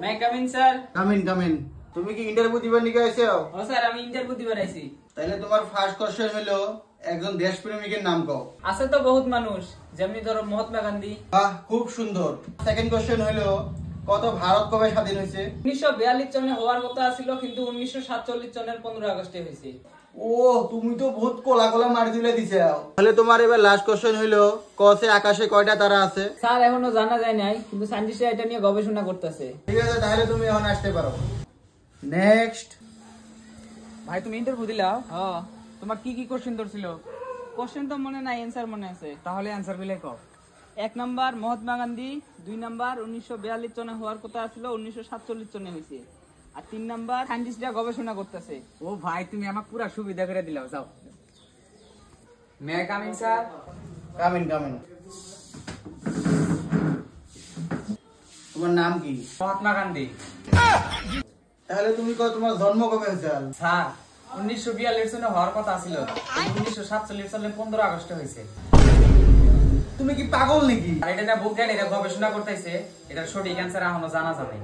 मैं कम इन sir. Come in তুমি কি ইন্টারভিউ দিবার নিকে আইছো? ও স্যার আমি ইন্টারভিউ দিবার আইছি। তাহলে তোমার ফার্স্ট কোশ্চেন হলো একজন দেশপ্রেমিকের নাম কও। আছে তো বহুত মানুষ, যেমনি ধরো মহাত্মা গান্ধী। বাহ, খুব সুন্দর। সেকেন্ড কোশ্চেন হলো কত ভারত কবে স্বাধীন হয়েছে? 1942 সনে হওয়ার কথা ছিল, কিন্তু 1947 সনের 15 আগস্টে হয়েছে। ও তুমি তো বহুত কোলা কোলা মারি দিলে দিছে। তাহলে তোমার এবার লাস্ট কোশ্চেন হলো কসে আকাশে কয়টা তারা আছে? স্যার এখনো জানা যায় নাই, কিন্তু সায়েন্টিস্টরা এটা নিয়ে গবেষণা করতেছে। ঠিক আছে, তাহলে তুমি এখন আসতে পারো। নেক্সট। ভাই তুমি ইন্টারভিউ দিলা? হ্যাঁ। তোমার কি কি কোশ্চেন ধরছিল? কোশ্চেন তো মনে নাই, অ্যানসার মনে আছে। তাহলে অ্যানসার গুলো কও। 1 নাম্বার মহাত্মা গান্ধী, 2 নাম্বার 1942 সনে হওয়ার কথা ছিল, 1947 সনে হয়েছে, আর 3 নাম্বার সায়েন্টিস্টরা গবেষণা করতেছে। ও ভাই তুমি আমাকে পুরো সুবিধা করে দিলাও, যাও। May come in sir. Come in তোমার নাম কি? মহাত্মা গান্ধী। তাহলে তুমি কও তোমার জন্ম কবে হয়েছে? স্যার 1942 সনে হওয়ার কথা ছিল, 1947 সালে 15 আগস্ট হয়েছে। তুমি কি পাগল নাকি? আর এটা না বৈজ্ঞানিকরা গবেষণা করতেছে, এটা সঠিক অ্যানসার এখনো জানা যাবে।